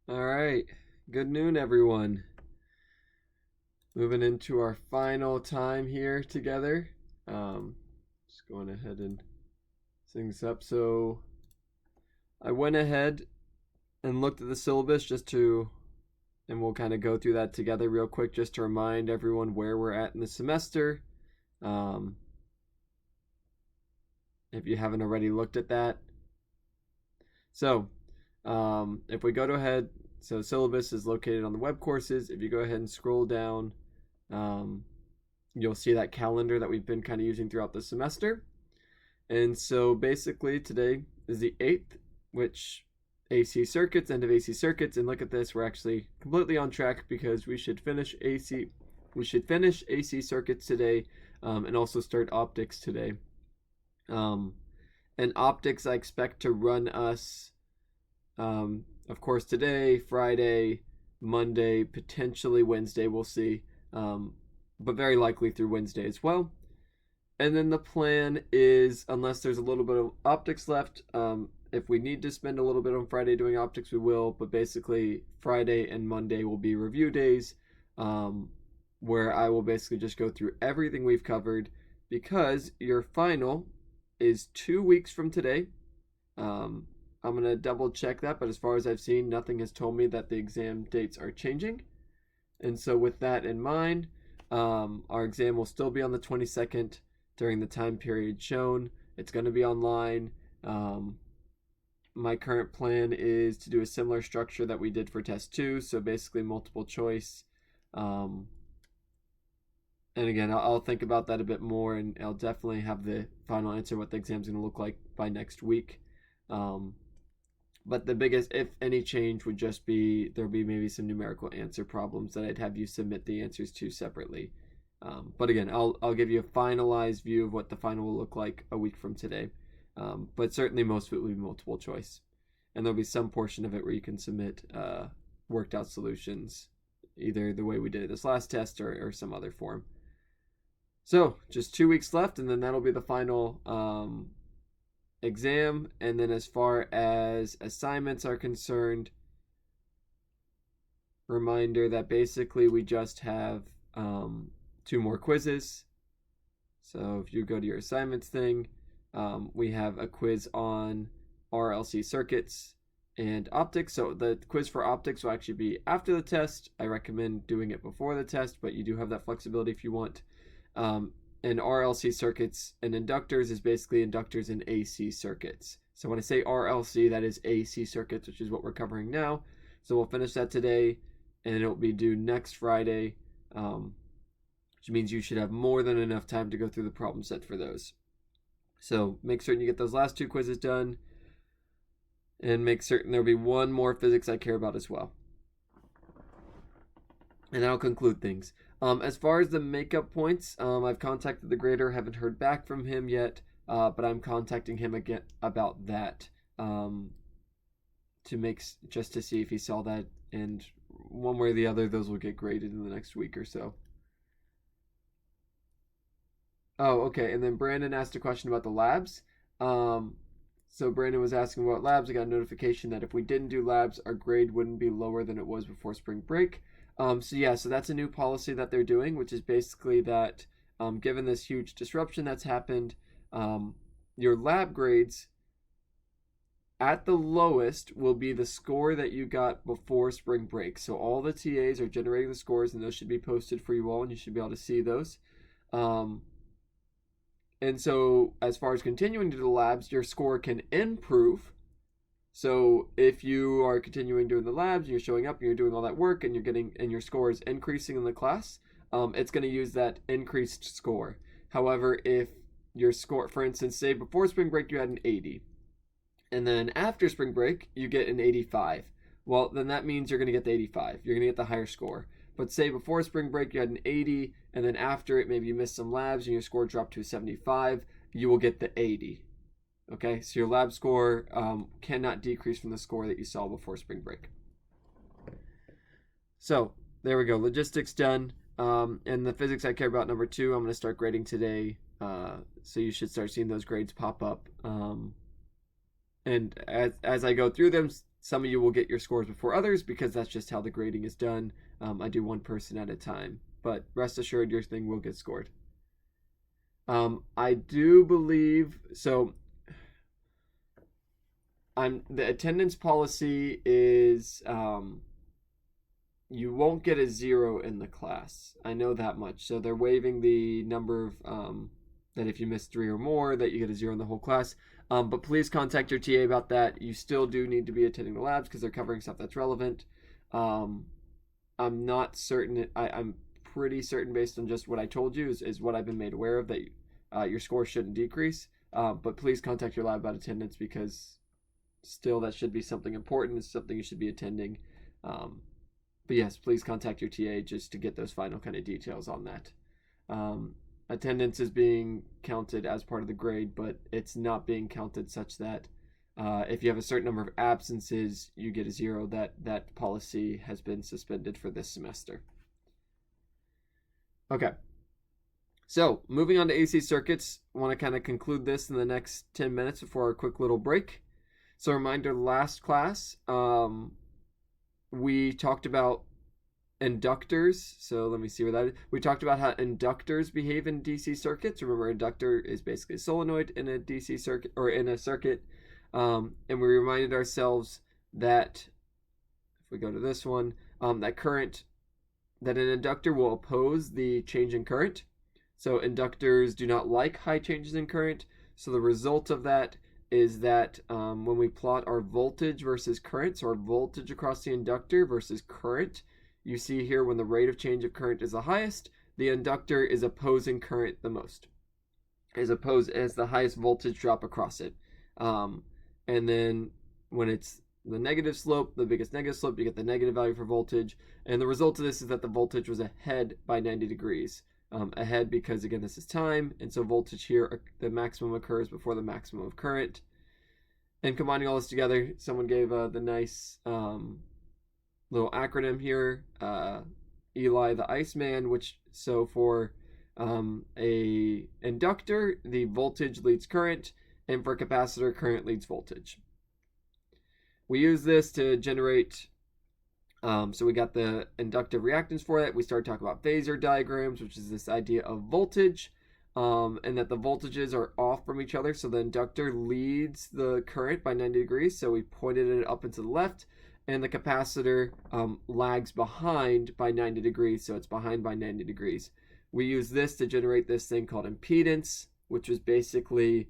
All right. Good noon, everyone. Moving into our final time here together. Just going ahead and setting this up. So I went ahead and looked at the syllabus and we'll kind of go through that together real quick just to remind everyone where we're at in the semester. Um, if you haven't already looked at that. So if we go to ahead, so syllabus is located on the web courses. If you go ahead and scroll down, um, you'll see that calendar that we've been kind of using throughout the semester. And so basically today is the 8th, which AC circuits, end of AC circuits, and look at this, we're actually completely on track because we should finish AC circuits today, and also start optics today. And optics I expect to run us, of course, today, Friday, Monday, potentially Wednesday, we'll see, but very likely through Wednesday as well. And then the plan is, unless there's a little bit of optics left, if we need to spend a little bit on Friday doing optics, we will. But basically, Friday and Monday will be review days, where I will basically just go through everything we've covered, because your final is 2 weeks from today. I'm going to double check that, but as far as I've seen, nothing has told me that the exam dates are changing. And so with that in mind, our exam will still be on the 22nd during the time period shown. It's going to be online. My current plan is to do a similar structure that we did for test 2, so basically multiple choice. And again, I'll think about that a bit more, and I'll definitely have the final answer what the exam's going to look like by next week. But the biggest, if any, change would just be there'll be maybe some numerical answer problems that I'd have you submit the answers to separately. But again, I'll give you a finalized view of what the final will look like a week from today. But certainly most of it will be multiple choice, and there'll be some portion of it where you can submit worked out solutions, either the way we did it this last test or some other form. So just 2 weeks left, and then that'll be the final exam. And then as far as assignments are concerned, reminder that basically we just have 2 more quizzes. So if you go to your assignments thing, we have a quiz on RLC circuits and optics. So the quiz for optics will actually be after the test. I recommend doing it before the test, but you do have that flexibility if you want. And RLC circuits and inductors is basically inductors in AC circuits. So when I say RLC, that is AC circuits, which is what we're covering now. So we'll finish that today, and it'll be due next Friday, which means you should have more than enough time to go through the problem set for those. So make certain you get those last 2 quizzes done, and make certain there'll be 1 more physics I care about as well. And that'll conclude things. As far as the makeup points, I've contacted the grader, haven't heard back from him yet, but I'm contacting him again about that, just to see if he saw that, and one way or the other, those will get graded in the next week or so. Oh, okay. And then Brandon asked a question about the labs. So Brandon was asking about labs. I got a notification that if we didn't do labs, our grade wouldn't be lower than it was before spring break. So that's a new policy that they're doing, which is basically that, given this huge disruption that's happened, your lab grades at the lowest will be the score that you got before spring break. So all the TAs are generating the scores, and those should be posted for you all, and you should be able to see those. And so as far as continuing to do the labs, your score can improve. So if you are continuing doing the labs and you're showing up and you're doing all that work and your score is increasing in the class, it's going to use that increased score. However, if your score, for instance, say before spring break you had an 80, and then after spring break you get an 85, well, then that means you're going to get the 85. You're going to get the higher score. But say before spring break you had an 80, and then after it maybe you missed some labs and your score dropped to a 75, you will get the 80. Okay, so your lab score cannot decrease from the score that you saw before spring break. So there we go, logistics done. And the physics I care about, number 2, I'm going to start grading today. So you should start seeing those grades pop up. And as I go through them, Some of you will get your scores before others because that's just how the grading is done. I do one person at a time, but rest assured your thing will get scored. I do believe so. The attendance policy is you won't get a 0 in the class. I know that much. So they're waiving the number of that if you miss 3 or more that you get a 0 in the whole class. But please contact your TA about that. You still do need to be attending the labs because they're covering stuff that's relevant. I'm not certain. I'm pretty certain based on just what I told you is what I've been made aware of, that your score shouldn't decrease. But please contact your lab about attendance because still that should be something important. It's something you should be attending. But yes, please contact your TA just to get those final kind of details on that. Attendance is being counted as part of the grade, but it's not being counted such that if you have a certain number of absences, you get a 0. That policy has been suspended for this semester. Okay. So moving on to AC circuits, I want to kind of conclude this in the next 10 minutes before our quick little break. So reminder, last class, we talked about inductors. So let me see where that is. We talked about how inductors behave in DC circuits. Remember, inductor is basically a solenoid in a DC circuit or in a circuit. And we reminded ourselves that if we go to this one, that an inductor will oppose the change in current. So inductors do not like high changes in current. So the result of that is that when we plot our voltage versus current, so our voltage across the inductor versus current, you see here when the rate of change of current is the highest, the inductor is opposing current the most, as the highest voltage drop across it. And then when it's the negative slope, the biggest negative slope, you get the negative value for voltage. And the result of this is that the voltage was ahead by 90 degrees. Ahead because, again, this is time, and so voltage here, the maximum occurs before the maximum of current. And combining all this together, someone gave the nice little acronym here, Eli the Iceman, so for a inductor, the voltage leads current, and for a capacitor, current leads voltage. We use this to generate, so we got the inductive reactance for it. We started talking about phasor diagrams, which is this idea of voltage, and that the voltages are off from each other. So the inductor leads the current by 90 degrees, so we pointed it up and to the left, and the capacitor lags behind by 90 degrees, so it's behind by 90 degrees. We use this to generate this thing called impedance, which is basically,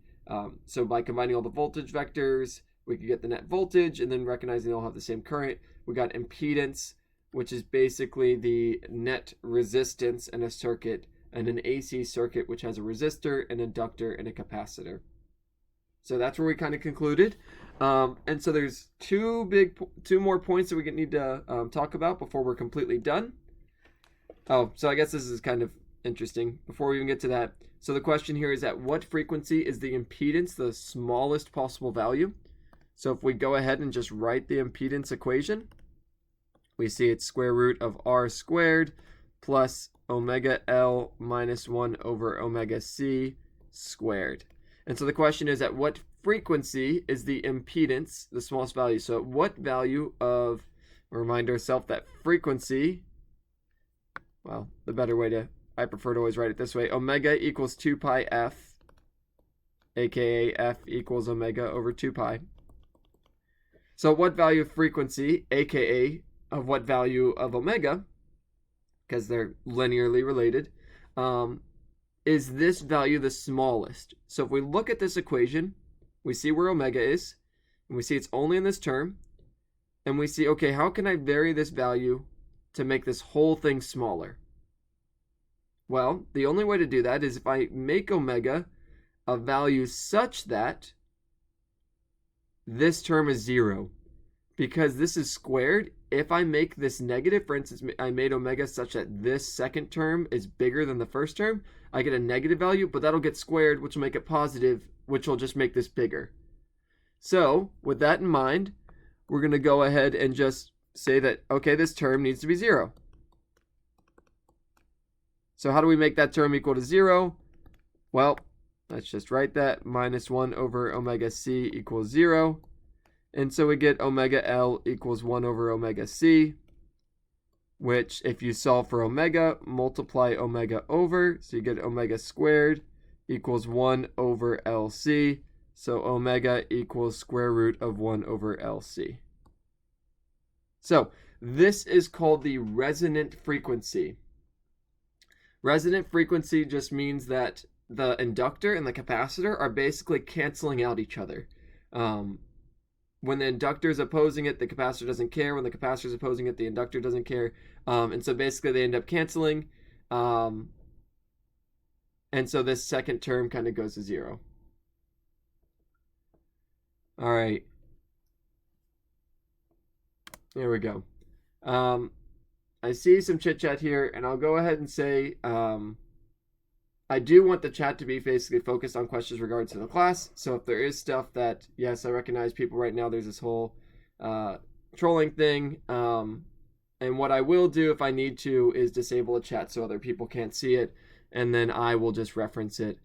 so by combining all the voltage vectors, we could get the net voltage, and then recognizing they all have the same current, we got impedance, which is basically the net resistance in a circuit, and an AC circuit, which has a resistor, an inductor, and a capacitor. So that's where we kind of concluded. And so there's two more points that we need to talk about before we're completely done. Oh, so I guess this is kind of interesting before we even get to that. So the question here is, at what frequency is the impedance the smallest possible value? So if we go ahead and just write the impedance equation, we see it's square root of R squared plus omega L minus 1 over omega C squared. And so the question is, at what frequency is the impedance the smallest value? So at what value of, remind ourselves that frequency, well, the better way to, I prefer to always write it this way, omega equals 2 pi f, aka f equals omega over 2 pi. So what value of frequency, aka of what value of omega, because they're linearly related, is this value the smallest? So if we look at this equation, we see where omega is, and we see it's only in this term, and we see, okay, how can I vary this value to make this whole thing smaller? Well, the only way to do that is if I make omega a value such that this term is 0. Because this is squared, if I make this negative, for instance, I made omega such that this second term is bigger than the first term, I get a negative value, but that'll get squared, which will make it positive, which will just make this bigger. So, with that in mind, we're going to go ahead and just say that, okay, this term needs to be 0. So how do we make that term equal to 0? Well, let's just write that. Minus 1 over omega C equals 0. And so we get omega L equals 1 over omega C, which if you solve for omega, multiply omega over, so you get omega squared equals 1 over LC. So omega equals square root of 1 over LC. So this is called the resonant frequency. Resonant frequency just means that the inductor and the capacitor are basically canceling out each other. When the inductor is opposing it, the capacitor doesn't care. When the capacitor is opposing it, the inductor doesn't care. And so basically they end up canceling. And so this second term kind of goes to 0. All right. There we go. I see some chit chat here, and I'll go ahead and say I do want the chat to be basically focused on questions regards to the class. So if there is stuff that, yes, I recognize people right now, there's this whole trolling thing. And what I will do if I need to is disable a chat so other people can't see it, and then I will just reference it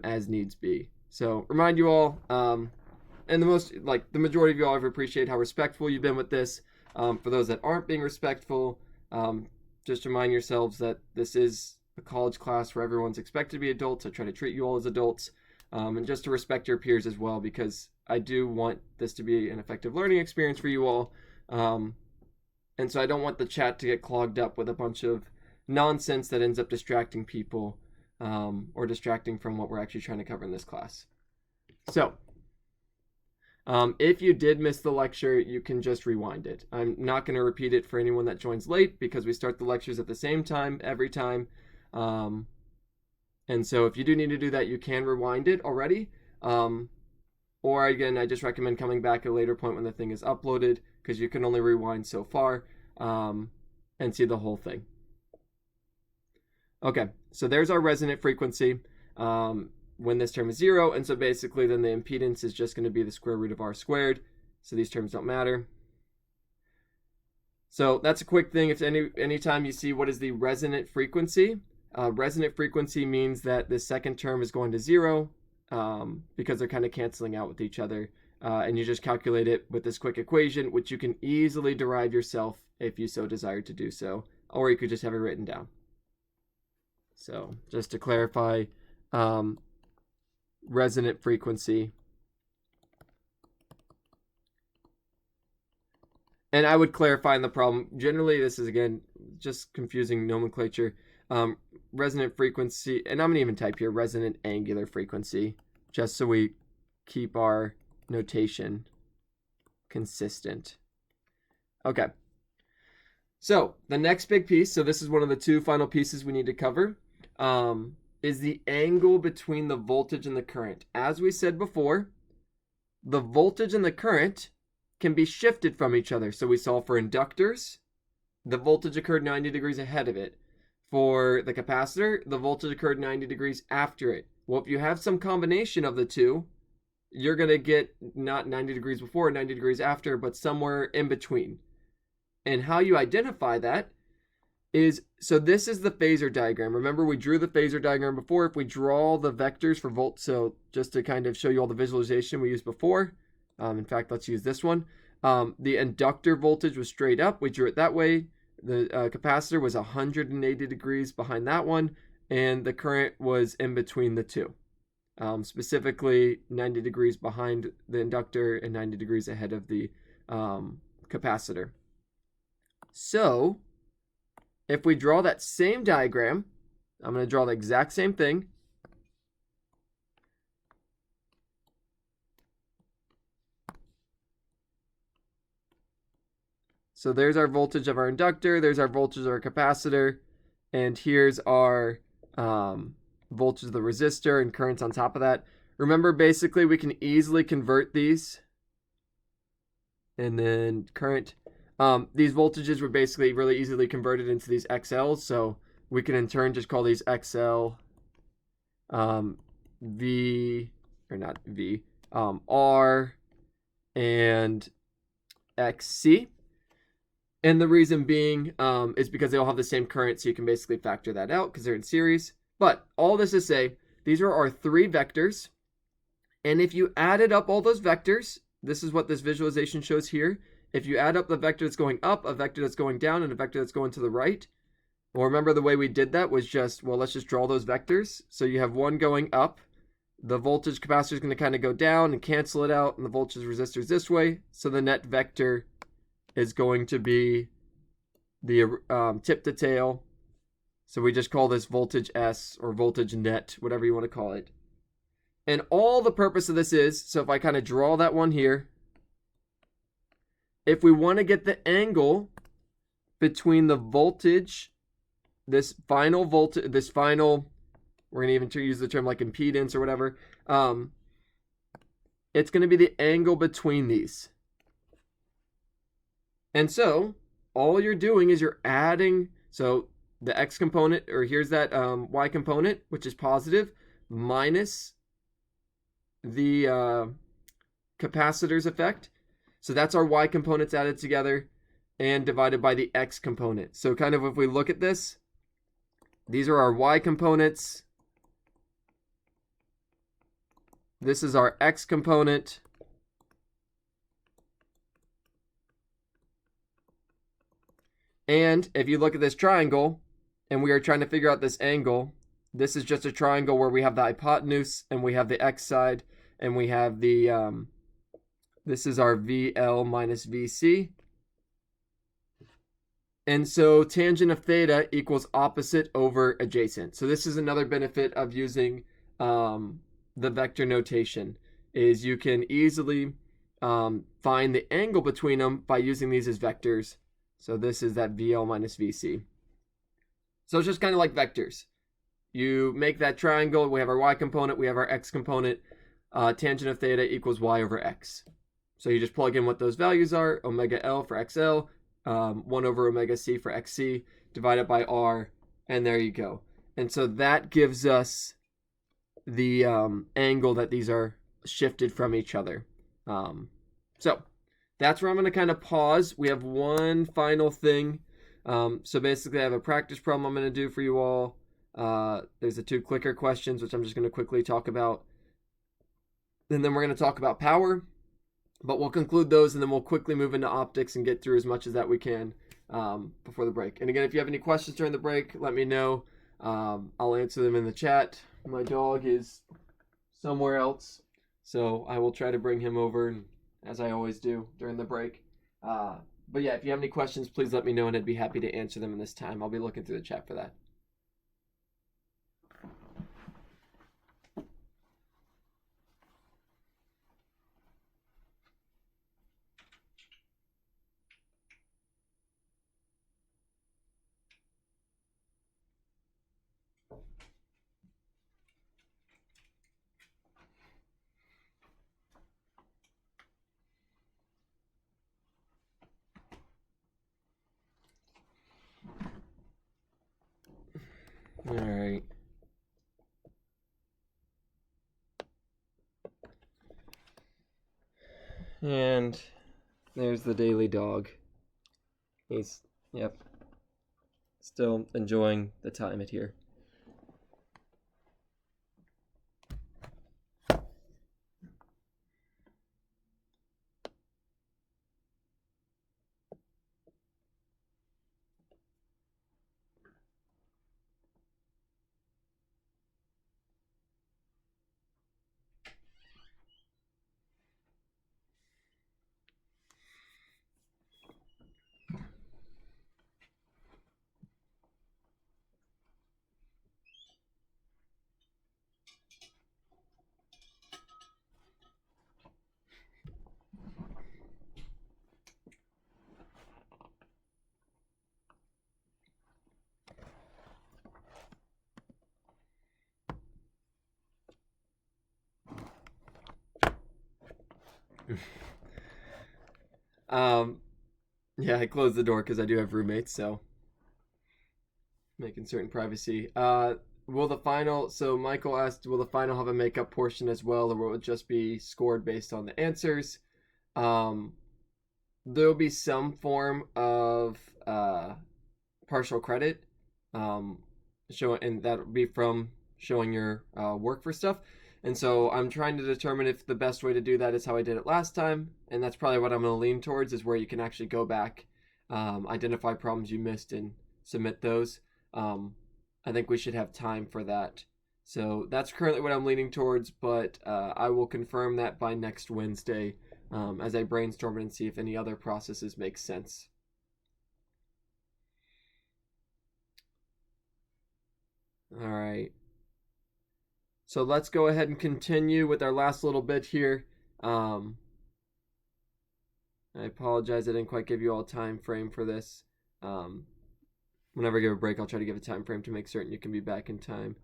as needs be. So remind you all, and the majority of you all have appreciated how respectful you've been with this. For those that aren't being respectful, just remind yourselves that this is a college class where everyone's expected to be adults. I try to treat you all as adults, and just to respect your peers as well, because I do want this to be an effective learning experience for you all. And so I don't want the chat to get clogged up with a bunch of nonsense that ends up distracting people, or distracting from what we're actually trying to cover in this class. So if you did miss the lecture, you can just rewind it. I'm not going to repeat it for anyone that joins late because we start the lectures at the same time every time. And so if you do need to do that, you can rewind it already. Or again, I just recommend coming back at a later point when the thing is uploaded, because you can only rewind so far and see the whole thing. Okay, so there's our resonant frequency when this term is 0, and so basically then the impedance is just going to be the square root of R squared, so these terms don't matter. So that's a quick thing. If anytime you see what is the resonant frequency means that the second term is going to 0 because they're kind of canceling out with each other, and you just calculate it with this quick equation, which you can easily derive yourself if you so desire to do so, or you could just have it written down. So just to clarify, resonant frequency. And I would clarify in the problem, generally this is, again, just confusing nomenclature. Resonant frequency, and I'm going to even type here resonant angular frequency, just so we keep our notation consistent. Okay. So the next big piece, so this is one of the two final pieces we need to cover, is the angle between the voltage and the current. As we said before, the voltage and the current can be shifted from each other. So we saw for inductors, the voltage occurred 90 degrees ahead of it. For the capacitor, the voltage occurred 90 degrees after it. Well, if you have some combination of the two, you're going to get not 90 degrees before or 90 degrees after, but somewhere in between. And how you identify that is, so this is the phasor diagram. Remember, we drew the phasor diagram before. If we draw the vectors for volt, so just to kind of show you all the visualization we used before, in fact, let's use this one. The inductor voltage was straight up. We drew it that way. The capacitor was 180 degrees behind that one, and the current was in between the two. Specifically 90 degrees behind the inductor and 90 degrees ahead of the capacitor. So if we draw that same diagram, I'm going to draw the exact same thing. So there's our voltage of our inductor, there's our voltage of our capacitor, and here's our voltage of the resistor and currents on top of that. Remember, basically we can easily convert these. And then current, these voltages were basically really easily converted into these XLs, so we can in turn just call these XL V, or not V, R and XC. And the reason being is because they all have the same current, so you can basically factor that out because they're in series. But all this to say, these are our three vectors. And if you added up all those vectors, this is what this visualization shows here. If you add up the vector that's going up, a vector that's going down, and a vector that's going to the right, well, remember the way we did that was just, well, let's just draw those vectors. So you have one going up. The voltage capacitor is going to kind of go down and cancel it out, and the voltage resistor is this way. So the net vector is going to be the tip to tail. So we just call this voltage S or voltage net, whatever you want to call it. And all the purpose of this is, so if I kind of draw that one here, if we want to get the angle between the voltage, this final voltage, we're going to even use the term like impedance or whatever, it's going to be the angle between these. And so all you're doing is you're adding, so the x component, or here's that y component, which is positive, minus the capacitor's effect. So that's our y components added together and divided by the x component. So kind of if we look at this, these are our y components. This is our x component. And if you look at this triangle, and we are trying to figure out this angle, this is just a triangle where we have the hypotenuse, and we have the x side, and we have the, this is our VL minus VC. And so tangent of theta equals opposite over adjacent. So this is another benefit of using the vector notation, is you can easily find the angle between them by using these as vectors. So this is that VL minus VC. So it's just kind of like vectors. You make that triangle, we have our y component, we have our x component, tangent of theta equals y over x. So you just plug in what those values are, omega L for XL, 1 over omega C for XC, divided by R, and there you go. And so that gives us the angle that these are shifted from each other. So that's where I'm going to kind of pause. We have one final thing. So basically I have a practice problem I'm going to do for you all. There's the 2 clicker questions, which I'm just going to quickly talk about. And then we're going to talk about power. But we'll conclude those, and then we'll quickly move into optics and get through as much as that we can before the break. And again, if you have any questions during the break, let me know. I'll answer them in the chat. My dog is somewhere else, so I will try to bring him over, as I always do during the break. But yeah, if you have any questions, please let me know, and I'd be happy to answer them in this time. I'll be looking through the chat for that. All right. And there's the daily dog. He's, yep, still enjoying the time at here. Yeah, I closed the door because I do have roommates, so making certain privacy. Will the final, so Michael asked, will the final have a makeup portion as well, or will it just be scored based on the answers? There'll be some form of partial credit, and that'll be from showing your work for stuff. And so I'm trying to determine if the best way to do that is how I did it last time. And that's probably what I'm going to lean towards, is where you can actually go back, identify problems you missed and submit those. I think we should have time for that. So that's currently what I'm leaning towards, but I will confirm that by next Wednesday as I brainstorm it and see if any other processes make sense. All right. So let's go ahead and continue with our last little bit here. I apologize, I didn't quite give you all a time frame for this. Whenever I give a break, I'll try to give a time frame to make certain you can be back in time.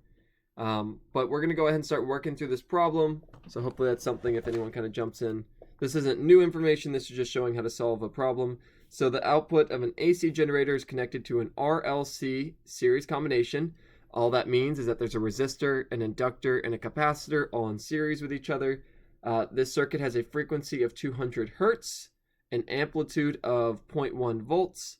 But we're going to go ahead and start working through this problem. So hopefully that's something, if anyone kind of jumps in. This isn't new information, this is just showing how to solve a problem. So the output of an AC generator is connected to an RLC series combination. All that means is that there's a resistor, an inductor, and a capacitor all in series with each other. This circuit has a frequency of 200 hertz, an amplitude of 0.1 volts,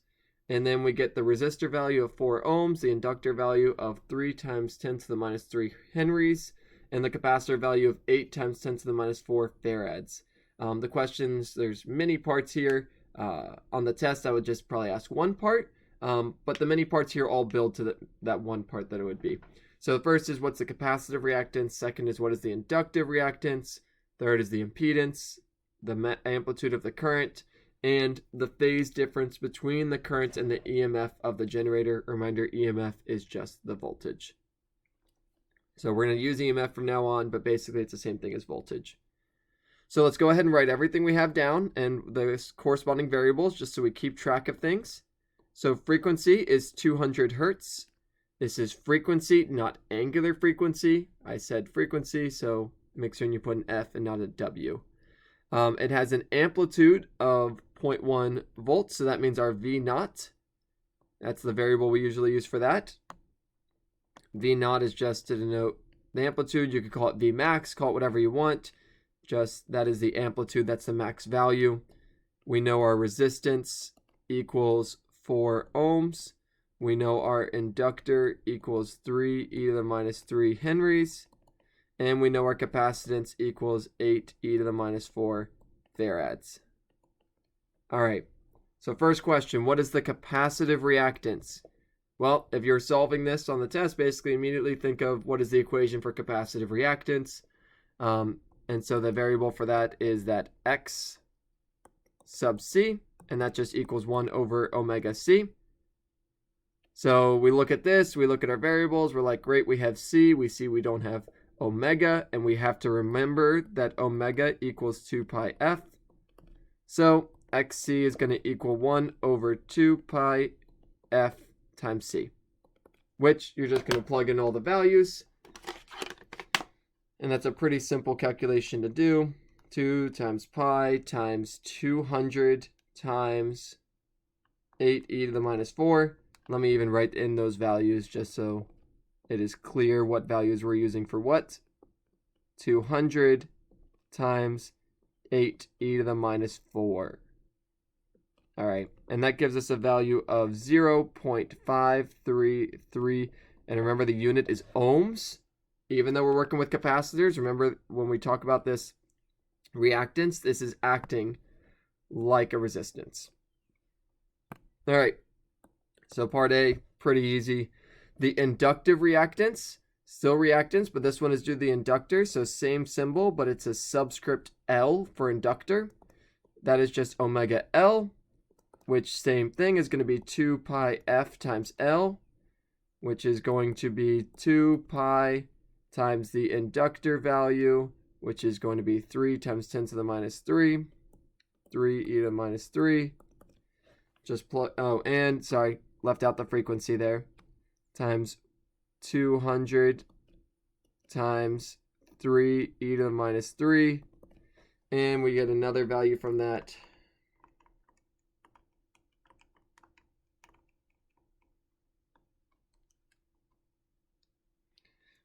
and then we get the resistor value of 4 ohms, the inductor value of 3 times 10 to the minus 3 henries, and the capacitor value of 8 times 10 to the minus 4 farads. The questions, there's many parts here. On the test, I would just probably ask one part. But the many parts here all build to that one part that it would be. So the first is, what's the capacitive reactance? Second is, what is the inductive reactance? Third is the impedance, the amplitude of the current, and the phase difference between the current and the EMF of the generator. Reminder, EMF is just the voltage. So we're going to use EMF from now on, but basically it's the same thing as voltage. So let's go ahead and write everything we have down and the corresponding variables, just so we keep track of things. So frequency is 200 hertz. This is frequency, not angular frequency. I said frequency, so make sure you put an F and not a W. It has an amplitude of 0.1 volts, so that means our V naught. That's the variable we usually use for that. V naught is just to denote the amplitude. You could call it V max, call it whatever you want. Just that is the amplitude, that's the max value. We know our resistance equals 4 ohms. We know our inductor equals 3 e to the minus 3 henries. And we know our capacitance equals 8 e to the minus 4 farads. All right, so first question, what is the capacitive reactance? Well, if you're solving this on the test, basically immediately think of what is the equation for capacitive reactance. And so the variable for that is that X sub C, and that just equals 1 over omega C. So we look at this, we look at our variables, we're like, great, we have C, we see we don't have omega, and we have to remember that omega equals 2 pi F. So XC is going to equal 1 over 2 pi F times C, which you're just going to plug in all the values. And that's a pretty simple calculation to do. 2 times pi times 200 times 8 e to the minus 4. Let me even write in those values just so it is clear what values we're using for what. 200 times 8 e to the minus 4. All right, and that gives us a value of 0.533. And remember, the unit is ohms. Even though we're working with capacitors, remember when we talk about this reactance, this is acting like a resistance. All right, so part A, pretty easy. The inductive reactance, still reactance, but this one is due to the inductor, so same symbol, but it's a subscript L for inductor. That is just omega L, which same thing is going to be 2 pi F times L, which is going to be 2 pi times the inductor value, which is going to be 3 times 10 to the minus 3, 3 e to the minus 3. Just plug, oh, and sorry, left out the frequency there, times 200 times 3 e to the minus 3. And we get another value from that.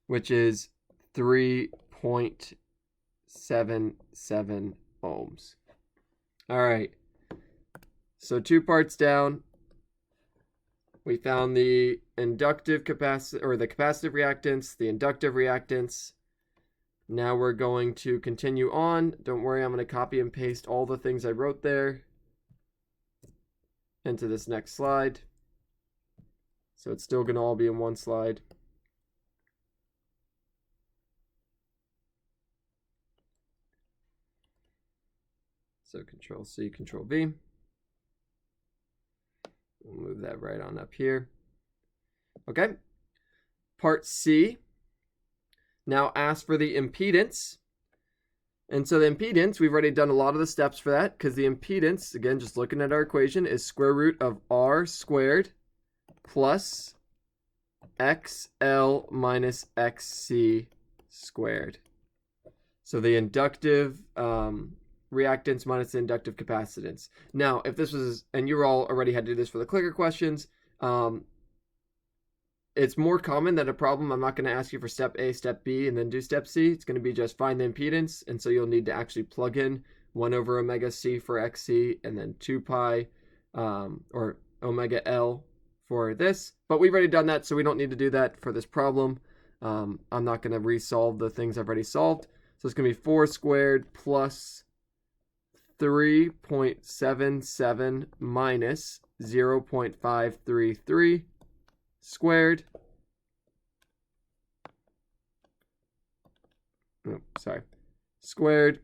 Which is 3.77 ohms. All right. So 2 parts down. We found the inductive capacitor, or the capacitive reactance, the inductive reactance. Now we're going to continue on. Don't worry, I'm going to copy and paste all the things I wrote there into this next slide. So it's still going to all be in one slide. So Control C, Control V. We'll move that right on up here. Okay. Part C. Now ask for the impedance. And so the impedance, we've already done a lot of the steps for that, because the impedance, again, just looking at our equation, is square root of R squared plus XL minus XC squared. So the inductive reactance minus the inductive capacitance. Now, if this was, and you all already had to do this for the clicker questions, it's more common than a problem. I'm not going to ask you for step A, step B, and then do step C. It's going to be just find the impedance, and so you'll need to actually plug in 1 over omega C for XC, and then 2 pi or omega L for this. But we've already done that, so we don't need to do that for this problem. I'm not going to resolve the things I've already solved. So it's going to be 4 squared plus 3.77 minus 0.533 squared. Oh, sorry. Squared.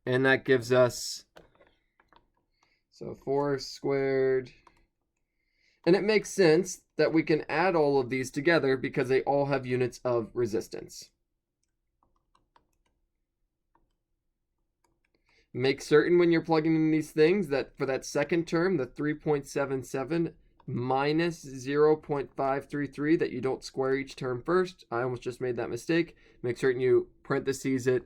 And that gives us, so 4 squared. And it makes sense that we can add all of these together because they all have units of resistance. Make certain when you're plugging in these things that for that second term, the 3.77 minus 0.533, that you don't square each term first. I almost just made that mistake. Make certain you parentheses it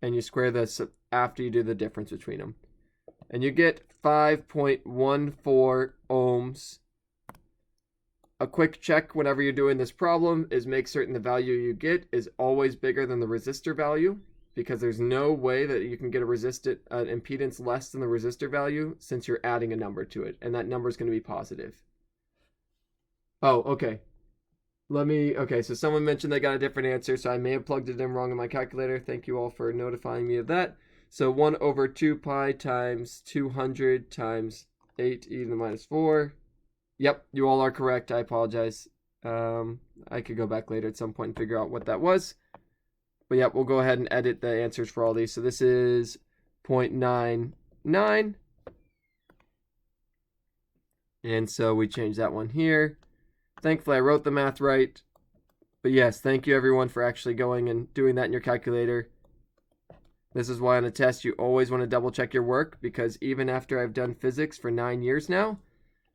and you square this after you do the difference between them. And you get 5.14 ohms. A quick check whenever you're doing this problem is make certain the value you get is always bigger than the resistor value, because there's no way that you can get an impedance less than the resistor value since you're adding a number to it, and that number is going to be positive. Oh, okay. Okay, so someone mentioned they got a different answer, so I may have plugged it in wrong in my calculator. Thank you all for notifying me of that. So 1 over 2 pi times 200 times 8 e to the minus 4. Yep, you all are correct. I apologize. I could go back later at some point and figure out what that was. But yeah, we'll go ahead and edit the answers for all these. So this is 0.99. And so we change that one here. Thankfully, I wrote the math right. But yes, thank you everyone for actually going and doing that in your calculator. This is why on a test you always want to double check your work, because even after I've done physics for 9 years now,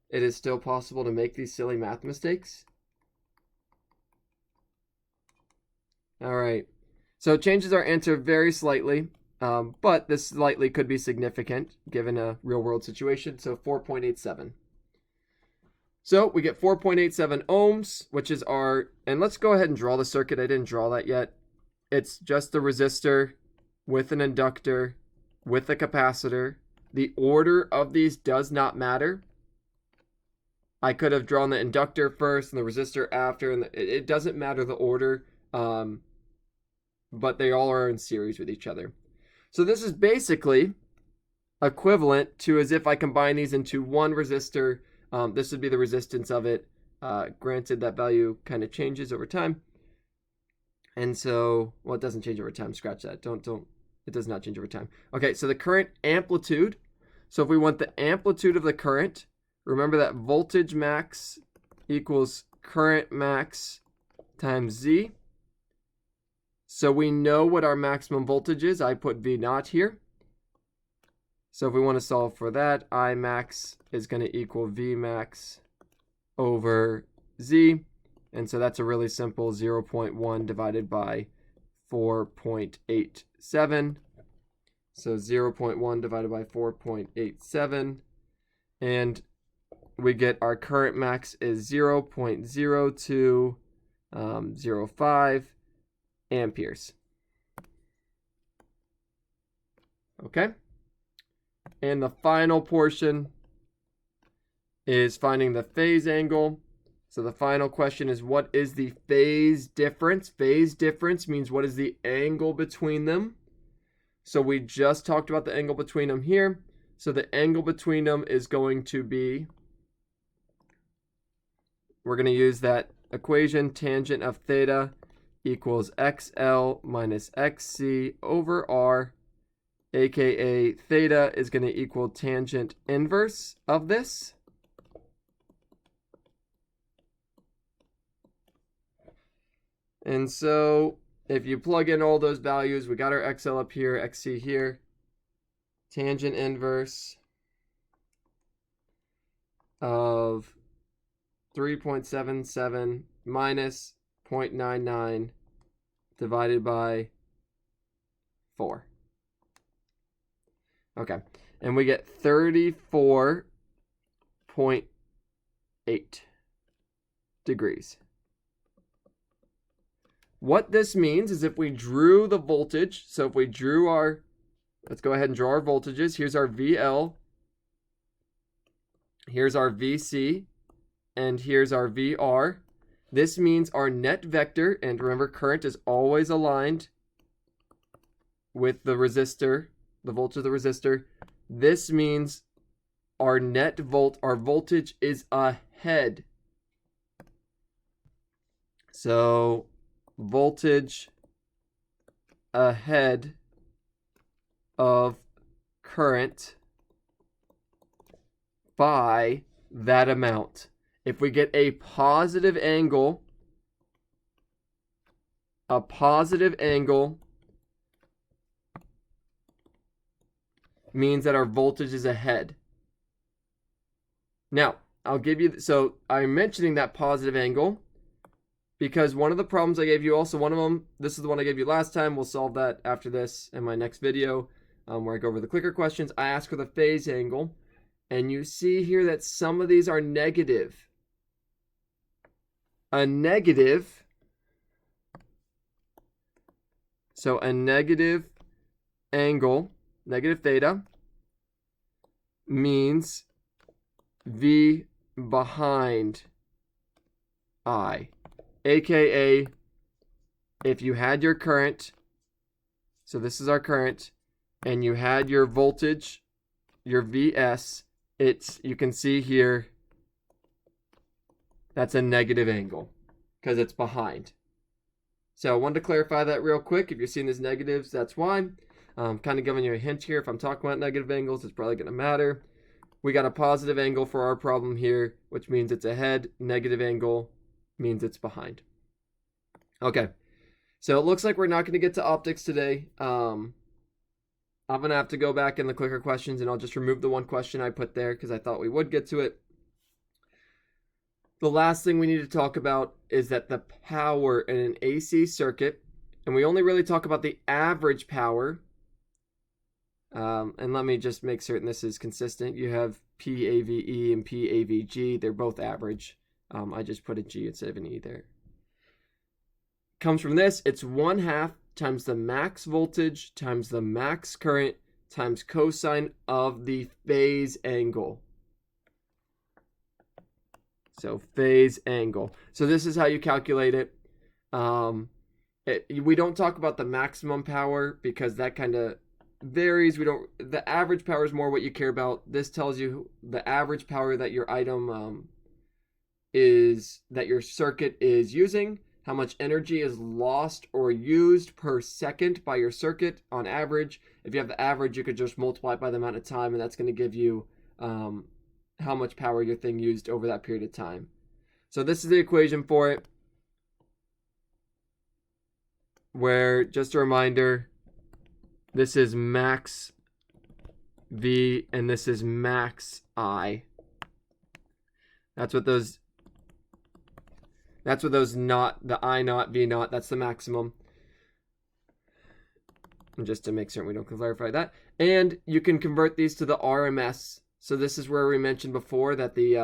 it is still possible to make these silly math mistakes. All right. So it changes our answer very slightly, but this slightly could be significant given a real-world situation. So 4.87. So we get 4.87 ohms, which is our, and let's go ahead and draw the circuit. I didn't draw that yet. It's just the resistor with an inductor with a capacitor. The order of these does not matter. I could have drawn the inductor first and the resistor after, and it doesn't matter the order, but they all are in series with each other. So this is basically equivalent to as if I combine these into one resistor. This would be the resistance of it. Granted, that value kind of changes over time. And so, well, it doesn't change over time. Scratch that. It does not change over time. Okay, so the current amplitude. So if we want the amplitude of the current, remember that voltage max equals current max times Z. So we know what our maximum voltage is. I put V naught here. So if we want to solve for that, I max is going to equal V max over Z. And so that's a really simple 0.1 divided by 4.87. So 0.1 divided by 4.87. And we get our current max is 0.0205 amperes. Okay. And the final portion is finding the phase angle. So the final question is, what is the phase difference? Phase difference means what is the angle between them. So we just talked about the angle between them here. So the angle between them is going to be, we're going to use that equation, tangent of theta equals XL minus XC over R, aka theta is going to equal tangent inverse of this. And so if you plug in all those values, we got our XL up here, XC here, tangent inverse of 3.77 minus 0.99 divided by 4. Okay, and we get 34.8 degrees. What this means is if we drew the voltage, so if we drew our, let's go ahead and draw our voltages. Here's our VL, here's our VC, and here's our VR. This means our net vector, and remember current is always aligned with the resistor, the voltage of the resistor. This means our net our voltage is ahead. So voltage ahead of current by that amount. If we get a positive angle means that our voltage is ahead. Now, I'll give you, so I'm mentioning that positive angle because one of the problems I gave you, also one of them, this is the one I gave you last time. We'll solve that after this in my next video where I go over the clicker questions. I ask for the phase angle, and you see here that some of these are negative. A negative, so a negative angle, negative theta, means V behind I. AKA, if you had your current, so this is our current, and you had your voltage, your VS, you can see here, that's a negative angle because it's behind. So I wanted to clarify that real quick. If you're seeing these negatives, that's why. I'm kind of giving you a hint here. If I'm talking about negative angles, it's probably going to matter. We got a positive angle for our problem here, which means it's ahead. Negative angle means it's behind. Okay, so it looks like we're not going to get to optics today. I'm going to have to go back in the clicker questions, and I'll just remove the one question I put there because I thought we would get to it. The last thing we need to talk about is that the power in an AC circuit, and we only really talk about the average power. And let me just make certain this is consistent. You have PAVE and PAVG. They're both average. I just put a G instead of an E there. Comes from this. It's 1/2 times the max voltage times the max current times cosine of the phase angle. So phase angle. So this is how you calculate it. We don't talk about the maximum power because that kind of varies. The average power is more what you care about. This tells you the average power that your item that your circuit is using, how much energy is lost or used per second by your circuit on average. If you have the average, you could just multiply it by the amount of time, and that's going to give you how much power your thing used over that period of time. So this is the equation for it, where, just a reminder, this is max V and this is max I. That's what those not, the I naught, V naught, that's the maximum. And just to make certain we don't clarify that. And you can convert these to the RMS. So this is where we mentioned before that the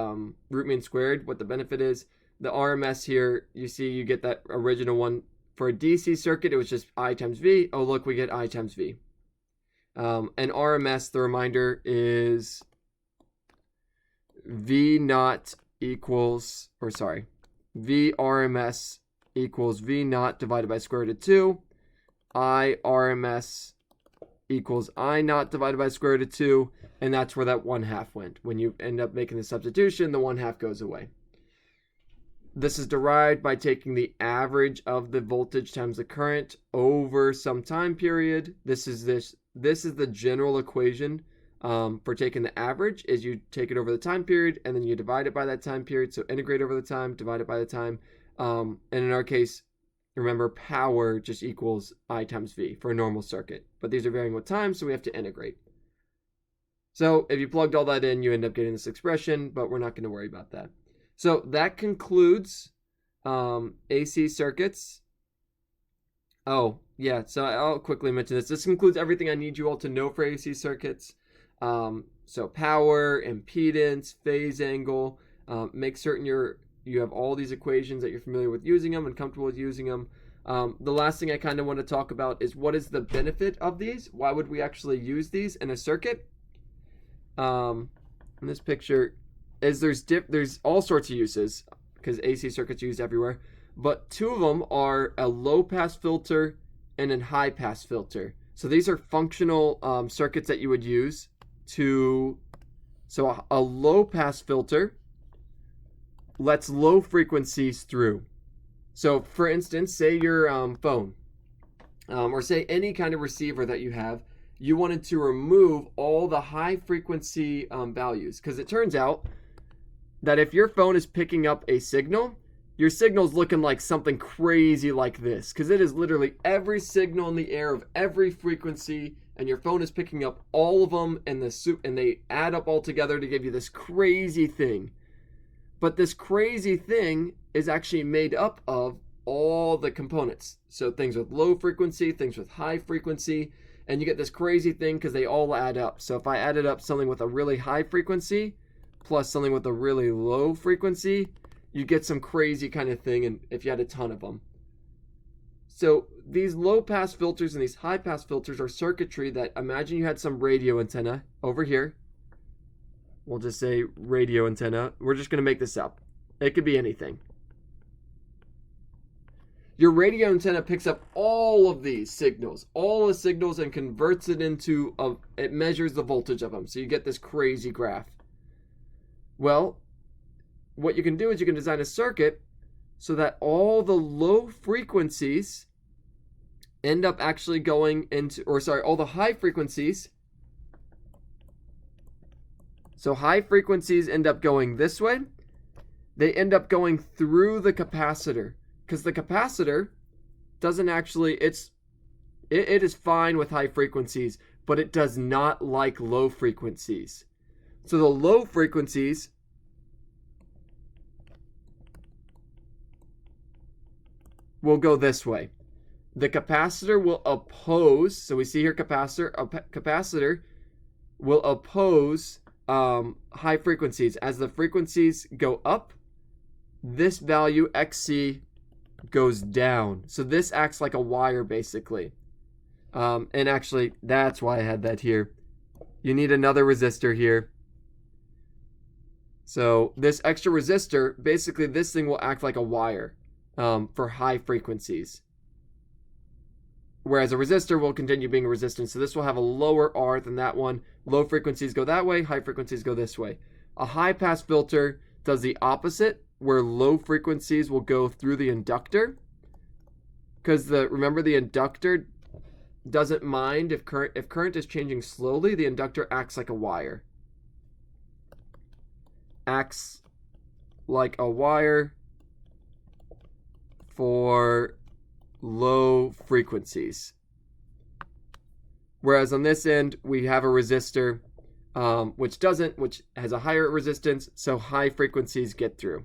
root mean squared, what the benefit is. The RMS here, you see you get that original one. For a DC circuit, it was just I times V. Oh, look, we get I times V. And RMS, the reminder is V naught equals, or sorry, V RMS equals V naught divided by square root of 2. I RMS equals I naught divided by square root of 2. And that's where that 1/2 went. When you end up making the substitution, the 1/2 goes away. This is derived by taking the average of the voltage times the current over some time period. This is the general equation for taking the average. Is you take it over the time period and then you divide it by that time period. So integrate over the time, divide it by the time. And in our case, remember, power just equals I times V for a normal circuit. But these are varying with time, so we have to integrate. So if you plugged all that in, you end up getting this expression, but we're not going to worry about that. So that concludes AC circuits. Oh, yeah, so I'll quickly mention this. This concludes everything I need you all to know for AC circuits. So power, impedance, phase angle. Make certain you have all these equations that you're familiar with using them and comfortable with using them. The last thing I kind of want to talk about is what is the benefit of these? Why would we actually use these in a circuit? In this picture, there's all sorts of uses because AC circuits are used everywhere, but two of them are a low pass filter and a high pass filter. So these are functional circuits that you would use to. So a low pass filter lets low frequencies through. So for instance, say your phone, or say any kind of receiver that you have, you wanted to remove all the high frequency values, because it turns out that if your phone is picking up a signal, your signal's looking like something crazy like this, because it is literally every signal in the air of every frequency, and your phone is picking up all of them, and they add up all together to give you this crazy thing. But this crazy thing is actually made up of all the components. So things with low frequency, things with high frequency, and you get this crazy thing because they all add up. So if I added up something with a really high frequency plus something with a really low frequency, you get some crazy kind of thing, and if you had a ton of them. So these low pass filters and these high pass filters are circuitry that, imagine you had some radio antenna over here. We'll just say radio antenna. We're just going to make this up. It could be anything. Your radio antenna picks up all of these signals, all the signals, and converts it into it measures the voltage of them. So you get this crazy graph. Well, what you can do is you can design a circuit so that all the low frequencies end up actually going into, all the high frequencies. So high frequencies end up going this way. They end up going through the capacitor, because the capacitor doesn't actually, it is fine with high frequencies, but it does not like low frequencies. So the low frequencies will go this way. The capacitor will oppose, so we see here capacitor will oppose high frequencies. As the frequencies go up, this value XC goes down. So this acts like a wire basically. And actually, that's why I had that here. You need another resistor here. So this extra resistor, basically this thing will act like a wire for high frequencies. Whereas a resistor will continue being a resistance. So this will have a lower R than that one. Low frequencies go that way, high frequencies go this way. A high pass filter does the opposite, where low frequencies will go through the inductor. Because remember, the inductor doesn't mind if current is changing slowly, the inductor acts like a wire. Acts like a wire for low frequencies. Whereas on this end, we have a resistor which has a higher resistance, so high frequencies get through.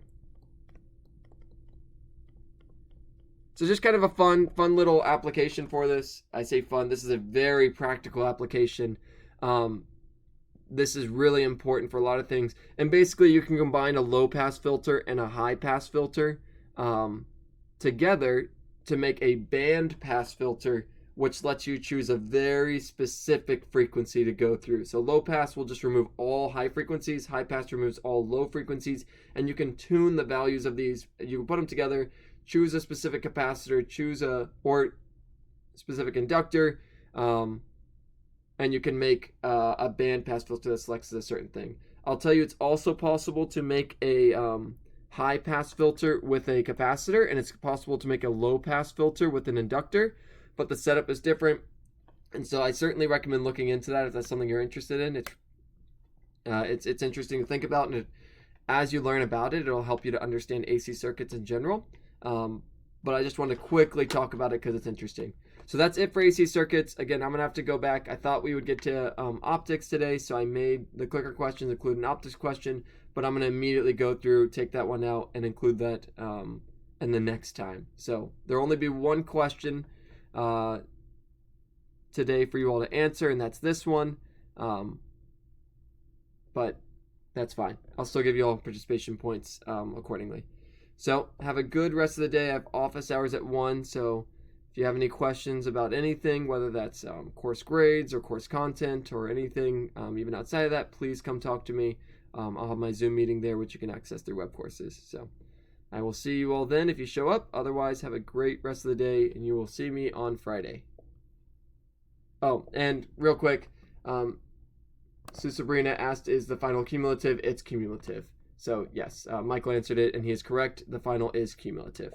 So just kind of a fun little application for this. I say fun, this is a very practical application. This is really important for a lot of things. And basically you can combine a low pass filter and a high pass filter together to make a band pass filter which lets you choose a very specific frequency to go through. So low pass will just remove all high frequencies, high pass removes all low frequencies, and you can tune the values of these. You can put them together, choose a specific capacitor, choose a specific inductor, and you can make a band pass filter that selects a certain thing. I'll tell you, it's also possible to make a high pass filter with a capacitor, and it's possible to make a low pass filter with an inductor, but the setup is different. And so I certainly recommend looking into that if that's something you're interested in. It's interesting to think about, and as you learn about it, it'll help you to understand AC circuits in general. But I just want to quickly talk about it because it's interesting. So that's it for AC circuits. Again, I'm going to have to go back. I thought we would get to optics today, so I made the clicker questions include an optics question, but I'm going to immediately go through, take that one out, and include that in the next time. So there'll only be one question today for you all to answer, and that's this one. But that's fine. I'll still give you all participation points accordingly. So have a good rest of the day. I have office hours at 1, so if you have any questions about anything, whether that's course grades or course content or anything, even outside of that, please come talk to me. I'll have my Zoom meeting there, which you can access through web courses. So I will see you all then if you show up. Otherwise, have a great rest of the day, and you will see me on Friday. Oh, and real quick, Sue Sabrina asked, is the final cumulative? It's cumulative. So yes, Michael answered it, and he is correct. The final is cumulative.